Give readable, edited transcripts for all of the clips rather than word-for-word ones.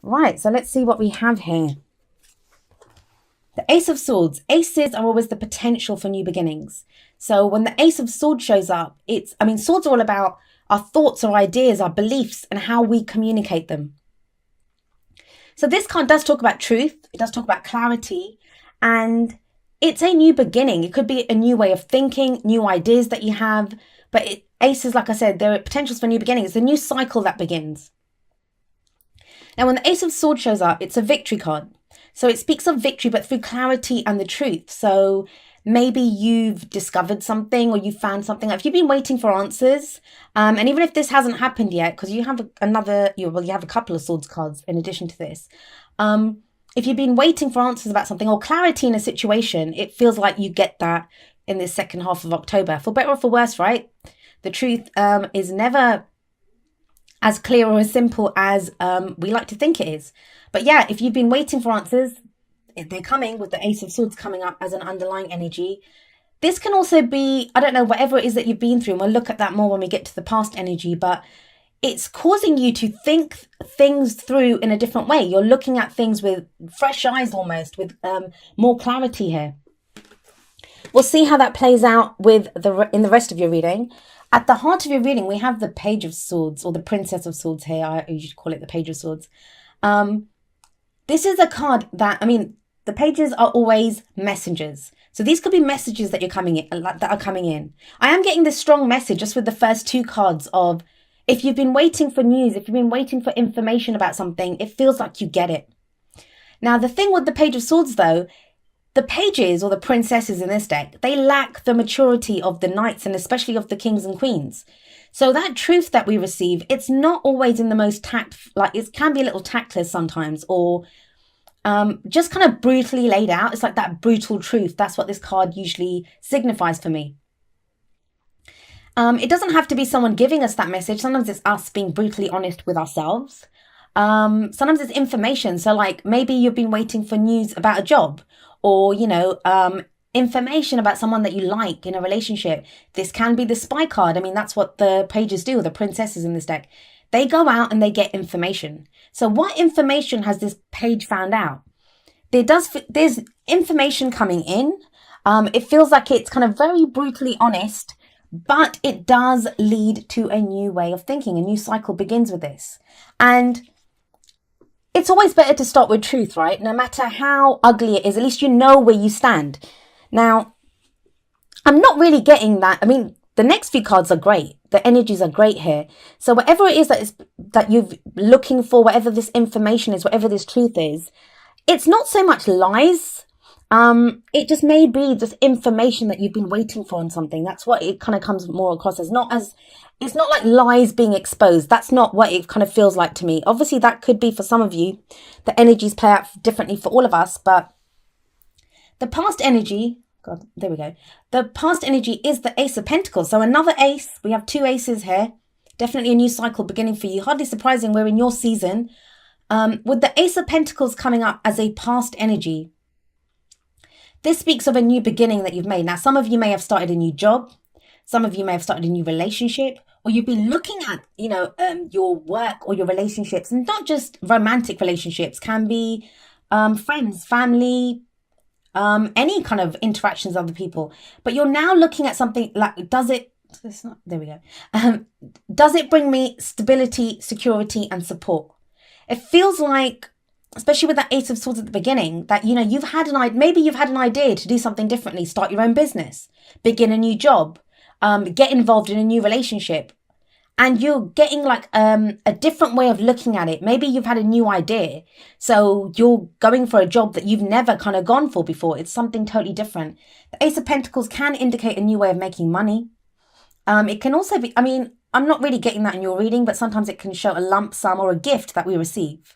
Right, so let's see what we have here. The Ace of Swords. Aces are always the potential for new beginnings. So when the Ace of Swords shows up, swords are all about our thoughts, our ideas, our beliefs, and how we communicate them. So this card does talk about truth. It does talk about clarity, and it's a new beginning. It could be a new way of thinking, new ideas that you have. But aces, like I said, there are potentials for new beginnings. It's a new cycle that begins. Now, when the Ace of Swords shows up, it's a victory card. So it speaks of victory, but through clarity and the truth. So maybe you've discovered something or you found something. If you've been waiting for answers, and even if this hasn't happened yet, because you have you have a couple of swords cards in addition to this. If you've been waiting for answers about something or clarity in a situation, it feels like you get that in this second half of October. For better or for worse, right? The truth is never as clear or as simple as we like to think it is. But yeah, if you've been waiting for answers, they're coming with the Ace of Swords coming up as an underlying energy. This can also be, I don't know, whatever it is that you've been through, and we'll look at that more when we get to the past energy, but it's causing you to think things through in a different way. You're looking at things with fresh eyes almost, with more clarity here. We'll see how that plays out in the rest of your reading. At the heart of your reading, we have the Page of Swords, or the Princess of Swords here. I usually call it the Page of Swords. This is a card that, the pages are always messengers. So these could be messages that are coming in. I am getting this strong message just with the first two cards of, if you've been waiting for news, if you've been waiting for information about something, it feels like you get it. Now, the thing with the Page of Swords, though, the pages, or the princesses in this deck, they lack the maturity of the knights and especially of the kings and queens. So that truth that we receive, it's not always in the most it can be a little tactless sometimes, or just kind of brutally laid out. It's like that brutal truth. That's what this card usually signifies for me. It doesn't have to be someone giving us that message. Sometimes it's us being brutally honest with ourselves. Sometimes it's information. So like maybe you've been waiting for news about a job, or, information about someone that you like in a relationship. This can be the spy card. That's what the pages do, the princesses in this deck. They go out and they get information. So what information has this page found out? There's information coming in. It feels like it's kind of very brutally honest, but it does lead to a new way of thinking. A new cycle begins with this. And it's always better to start with truth, right? No matter how ugly it is, at least you know where you stand. Now, I'm not really getting that. The next few cards are great. The energies are great here. So whatever it is that you're looking for, whatever this information is, whatever this truth is, it's not so much lies. It just may be just information that you've been waiting for on something. That's what it kind of comes more across as. It's not like lies being exposed. That's not what it kind of feels like to me. Obviously, that could be for some of you. The energies play out differently for all of us, but the past energy, God, there we go. The past energy is the Ace of Pentacles. So another ace. We have two aces here. Definitely a new cycle beginning for you. Hardly surprising we're in your season. With the Ace of Pentacles coming up as a past energy, this speaks of a new beginning that you've made. Now, some of you may have started a new job. Some of you may have started a new relationship, or you've been looking at, your work or your relationships, and not just romantic relationships, can be friends, family, any kind of interactions with other people. But you're now looking at something like, does it bring me stability, security, and support? It feels like, especially with that Ace of Swords at the beginning, that, maybe you've had an idea to do something differently, start your own business, begin a new job, get involved in a new relationship, and you're getting like a different way of looking at it. Maybe you've had a new idea, so you're going for a job that you've never kind of gone for before. It's something totally different. The Ace of Pentacles can indicate a new way of making money. It can also be, I'm not really getting that in your reading, but sometimes it can show a lump sum or a gift that we receive.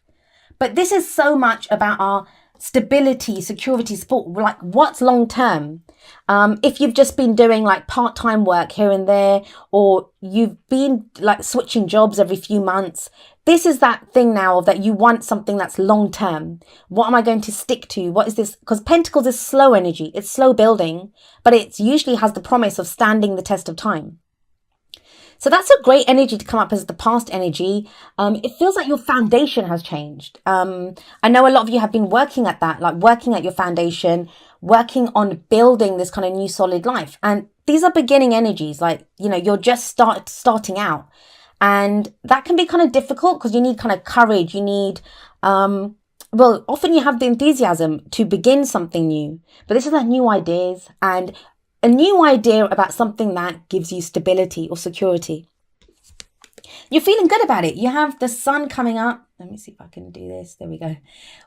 But this is so much about our stability, security, support, like what's long term. If you've just been doing like part-time work here and there, or you've been like switching jobs every few months, this is that thing now that you want something that's long term. What am I going to stick to? What is this? Because Pentacles is slow energy. It's slow building, but it usually has the promise of standing the test of time. So that's a great energy to come up as the past energy. It feels like your foundation has changed. I know a lot of you have been working at that, like working at your foundation, working on building this kind of new solid life. And these are beginning energies, like, you know, you're just starting out. And that can be kind of difficult because you need kind of courage. You need, well, often you have the enthusiasm to begin something new, but this is like new ideas and a new idea about something that gives you stability or security. You're feeling good about it. You have the sun coming up. Let me see if I can do this. There we go.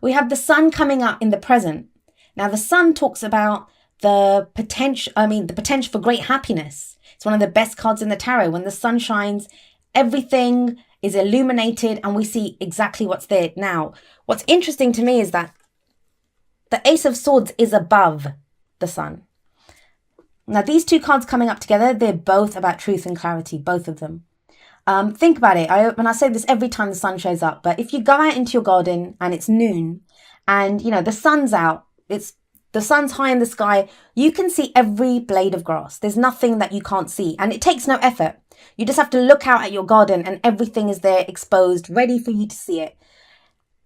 We have the sun coming up in the present. Now, the sun talks about the potential for great happiness. It's one of the best cards in the tarot. When the sun shines, everything is illuminated and we see exactly what's there. Now, what's interesting to me is that the Ace of Swords is above the sun. Now, these two cards coming up together, they're both about truth and clarity, both of them. Think about it. And I say this every time the sun shows up, but if you go out into your garden and it's noon and, you know, the sun's out, the sun's high in the sky, you can see every blade of grass. There's nothing that you can't see, and it takes no effort. You just have to look out at your garden and everything is there exposed, ready for you to see it.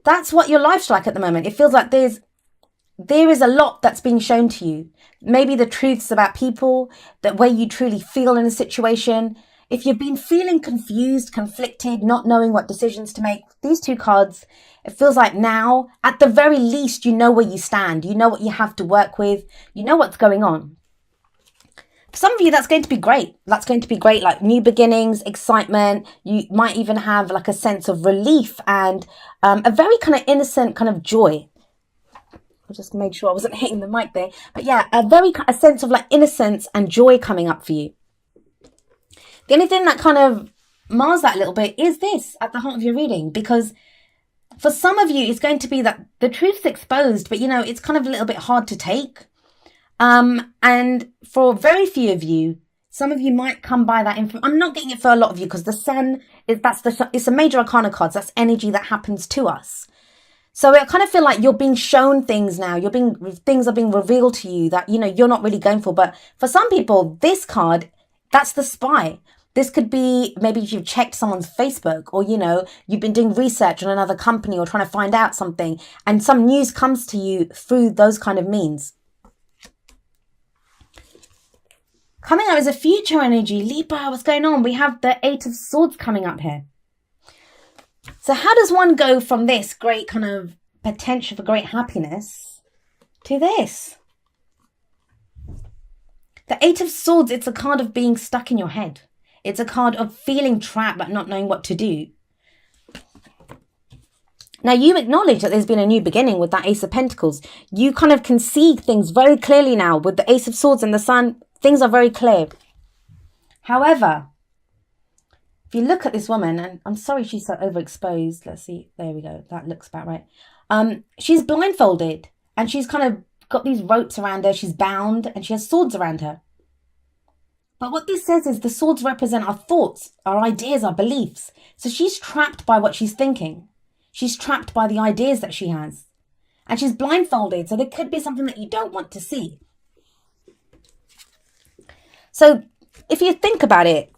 That's what your life's like at the moment. It feels like there is a lot that's being shown to you. Maybe the truths about people, the way you truly feel in a situation. If you've been feeling confused, conflicted, not knowing what decisions to make, these two cards, it feels like now, at the very least, you know where you stand. You know what you have to work with. You know what's going on. For some of you, that's going to be great. That's going to be great, like new beginnings, excitement. You might even have like a sense of relief and a very kind of innocent kind of joy. I just made sure I wasn't hitting the mic there. But yeah, a sense of like innocence and joy coming up for you. The only thing that kind of mars that a little bit is this at the heart of your reading, because for some of you, it's going to be that the truth's exposed, but you know, it's kind of a little bit hard to take. And for very few of you, some of you might come by that info. I'm not getting it for a lot of you because the sun it's a major arcana card. So that's energy that happens to us. So I kind of feel like you're being shown things now. Things are being revealed to you that, you know, you're not really going for. But for some people, this card, that's the spy. This could be maybe if you've checked someone's Facebook, or, you know, you've been doing research on another company or trying to find out something and some news comes to you through those kind of means. Coming up is a future energy. Libra, what's going on? We have the Eight of Swords coming up here. So how does one go from this great kind of potential for great happiness to this? The Eight of Swords, it's a card of being stuck in your head. It's a card of feeling trapped but not knowing what to do. Now, you acknowledge that there's been a new beginning with that Ace of Pentacles. You kind of can see things very clearly now with the Ace of Swords and the Sun. Things are very clear. However, if you look at this woman, and I'm sorry she's so overexposed. Let's see. There we go. That looks about right. She's blindfolded and she's kind of got these ropes around her. She's bound and she has swords around her. But what this says is the swords represent our thoughts, our ideas, our beliefs. So she's trapped by what she's thinking. She's trapped by the ideas that she has. And she's blindfolded. So there could be something that you don't want to see. So if you think about it,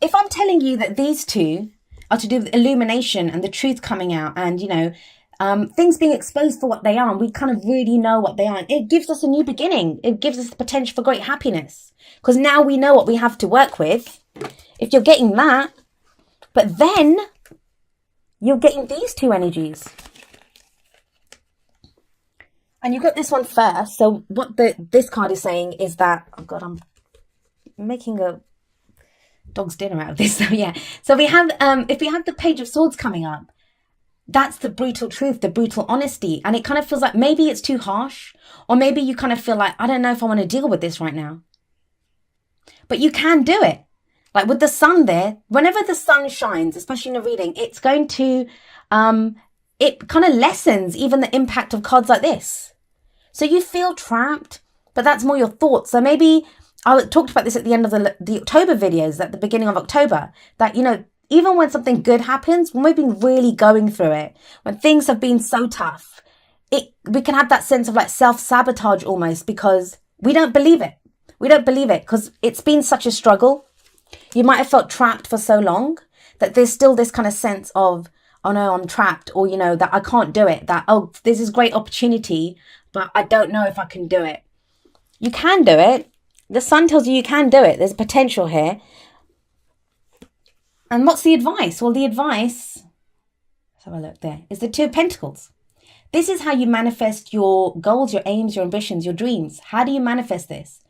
if I'm telling you that these two are to do with illumination and the truth coming out and, you know, things being exposed for what they are, and we kind of really know what they are, it gives us a new beginning. It gives us the potential for great happiness because now we know what we have to work with. If you're getting that, but then you're getting these two energies. And you got this one first. So what this card is saying is that, oh God, I'm making a dog's dinner out of this. So yeah. So we have, if we have the Page of Swords coming up, that's the brutal truth, the brutal honesty. And it kind of feels like maybe it's too harsh, or maybe you kind of feel like, I don't know if I want to deal with this right now. But you can do it. Like with the sun there, whenever the sun shines, especially in a reading, it's going to, it kind of lessens even the impact of cards like this. So you feel trapped, but that's more your thoughts. So maybe I talked about this at the end of the October videos, at the beginning of October, that, you know, even when something good happens, when we've been really going through it, when things have been so tough, we can have that sense of like self-sabotage almost because we don't believe it. We don't believe it because it's been such a struggle. You might have felt trapped for so long that there's still this kind of sense of, oh no, I'm trapped, or, that I can't do it, that, oh, this is great opportunity, but I don't know if I can do it. You can do it. The sun tells you can do it. There's potential here. And what's the advice? Well, the advice, let's have a look there, is the Two of Pentacles. This is how you manifest your goals, your aims, your ambitions, your dreams. How do you manifest this?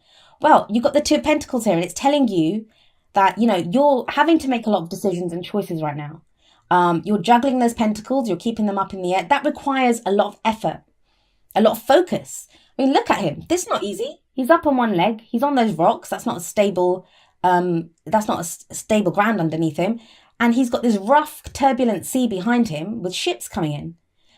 Well, you've got the Two of Pentacles here, and it's telling you that, you're having to make a lot of decisions and choices right now. You're juggling those pentacles. You're keeping them up in the air. That requires a lot of effort, a lot of focus. I mean, look at him. This is not easy. He's up on one leg. He's on those rocks. That's not a stable ground underneath him. And he's got this rough, turbulent sea behind him with ships coming in.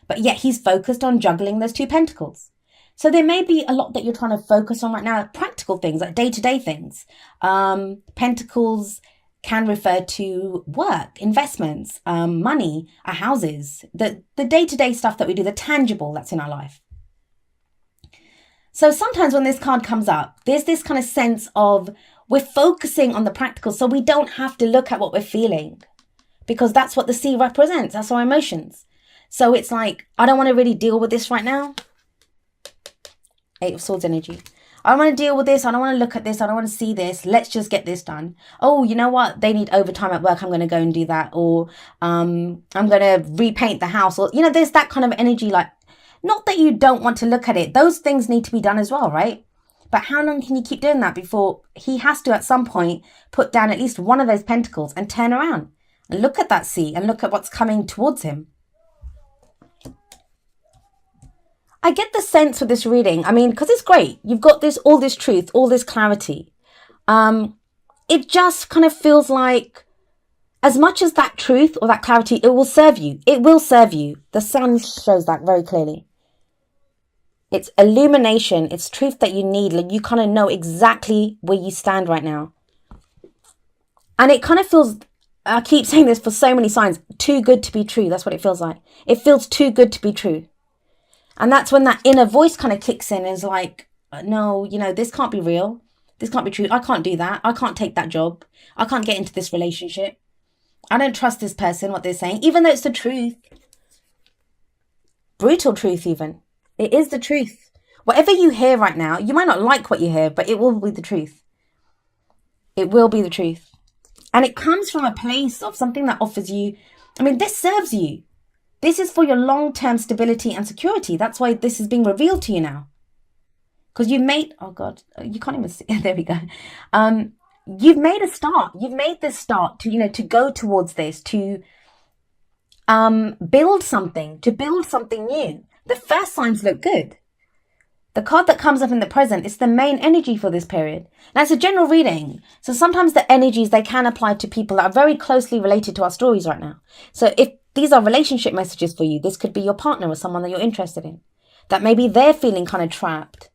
But yet he's focused on juggling those two pentacles. So there may be a lot that you're trying to focus on right now, practical things, like day-to-day things. Pentacles can refer to work, investments, money, our houses, the day-to-day stuff that we do, the tangible that's in our life. So sometimes when this card comes up, there's this kind of sense of we're focusing on the practical, so we don't have to look at what we're feeling, because that's what the sea represents. That's our emotions. So it's like, I don't want to really deal with this right now. Eight of Swords energy. I don't want to deal with this. I don't want to look at this. I don't want to see this. Let's just get this done. Oh, you know what? They need overtime at work. I'm going to go and do that. Or I'm going to repaint the house. Or, there's that kind of energy. Like, not that you don't want to look at it. Those things need to be done as well, right? But how long can you keep doing that before he has to, at some point, put down at least one of those pentacles and turn around and look at that sea and look at what's coming towards him? I get the sense with this reading, because it's great. You've got all this truth, all this clarity. It just kind of feels like, as much as that truth or that clarity, it will serve you. It will serve you. The sun shows that very clearly. It's illumination. It's truth that you need. Like, you kind of know exactly where you stand right now. And it kind of feels, I keep saying this for so many signs, too good to be true. That's what it feels like. It feels too good to be true. And that's when that inner voice kind of kicks in and is like, no, this can't be real. This can't be true. I can't do that. I can't take that job. I can't get into this relationship. I don't trust this person, what they're saying, even though it's the truth. Brutal truth even. It is the truth. Whatever you hear right now, you might not like what you hear, but it will be the truth. It will be the truth. And it comes from a place of something that offers you, this serves you. This is for your long-term stability and security. That's why this is being revealed to you now. Because you've made, oh God, you can't even see, there we go. You've made a start. You've made this start to go towards this, to build something new. The first signs look good. The card that comes up in the present is the main energy for this period. Now, it's a general reading. So sometimes the energies, they can apply to people that are very closely related to our stories right now. So if these are relationship messages for you, this could be your partner or someone that you're interested in, that maybe they're feeling kind of trapped,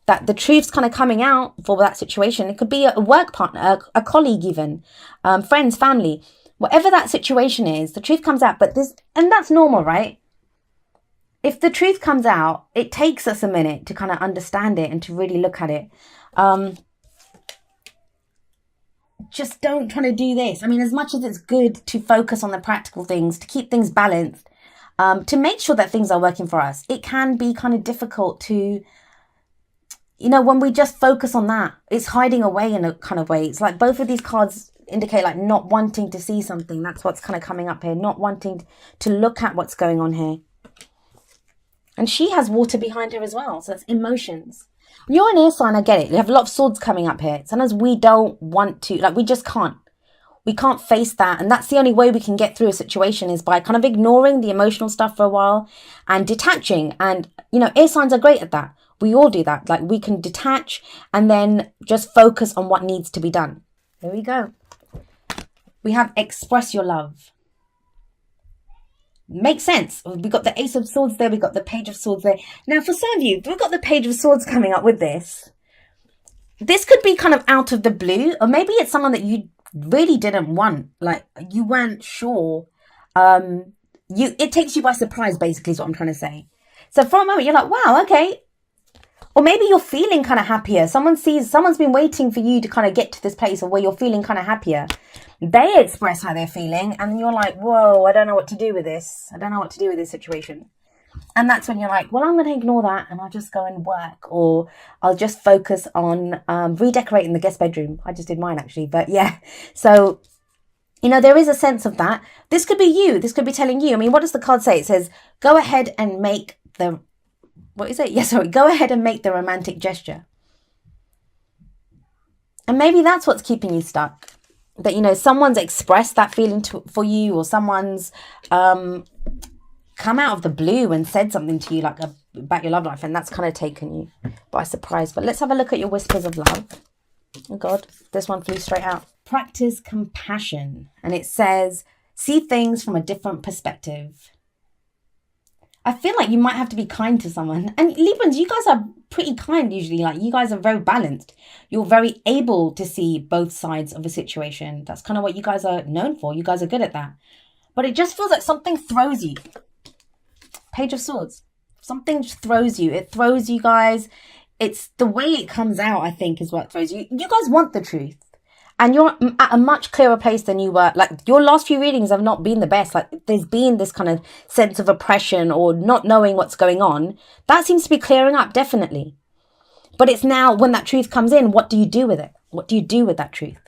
that the truth's kind of coming out for that situation. It could be a work partner, a colleague even, friends, family, whatever that situation is, the truth comes out. And that's normal, right? If the truth comes out, it takes us a minute to kind of understand it and to really look at it. Just don't try to do this. As much as it's good to focus on the practical things, to keep things balanced, to make sure that things are working for us, it can be kind of difficult to, when we just focus on that, it's hiding away in a kind of way. It's like both of these cards indicate like not wanting to see something. That's what's kind of coming up here, not wanting to look at what's going on here. And she has water behind her as well. So that's emotions. You're an air sign, I get it. You have a lot of swords coming up here. Sometimes we don't want to, we just can't. We can't face that. And that's the only way we can get through a situation, is by kind of ignoring the emotional stuff for a while and detaching. And, air signs are great at that. We all do that. Like, we can detach and then just focus on what needs to be done. There we go. We have express your love. Makes sense. We've got the Ace of Swords there. We've got the Page of Swords there. Now, for some of you, we've got the Page of Swords coming up with this. This could be kind of out of the blue, or maybe it's someone that you really didn't want. Like, you weren't sure. It takes you by surprise, basically, is what I'm trying to say. So for a moment, you're like, wow, okay. Or maybe you're feeling kind of happier. Someone's been waiting for you to kind of get to this place of where you're feeling kind of happier. They express how they're feeling, and you're like, whoa, I don't know what to do with this. I don't know what to do with this situation. And that's when you're like, well, I'm going to ignore that and I'll just go and work, or I'll just focus on redecorating the guest bedroom. I just did mine actually, but yeah. So, you know, there is a sense of that. This could be you. This could be telling you. I mean, what does the card say? It says, go ahead and make the, what is it? Yeah, sorry. Go ahead and make the romantic gesture. And maybe that's what's keeping you stuck. That, you know, someone's expressed that feeling for you, or someone's come out of the blue and said something to you like about your love life, and that's kind of taken you by surprise. But let's have a look at your whispers of love. Oh God, this one flew straight out. Practice compassion. And it says, see things from a different perspective. I feel like you might have to be kind to someone. And Librans, you guys are pretty kind usually. Like, you guys are very balanced. You're very able to see both sides of a situation. That's kind of what you guys are known for. You guys are good at that. But it just feels like something throws you. Page of Swords. Something just throws you. It throws you guys. It's the way it comes out, I think, is what throws you. You guys want the truth. And you're at a much clearer place than you were. Like, your last few readings have not been the best. Like, there's been this kind of sense of oppression or not knowing what's going on. That seems to be clearing up, definitely. But it's now, when that truth comes in, what do you do with it? What do you do with that truth?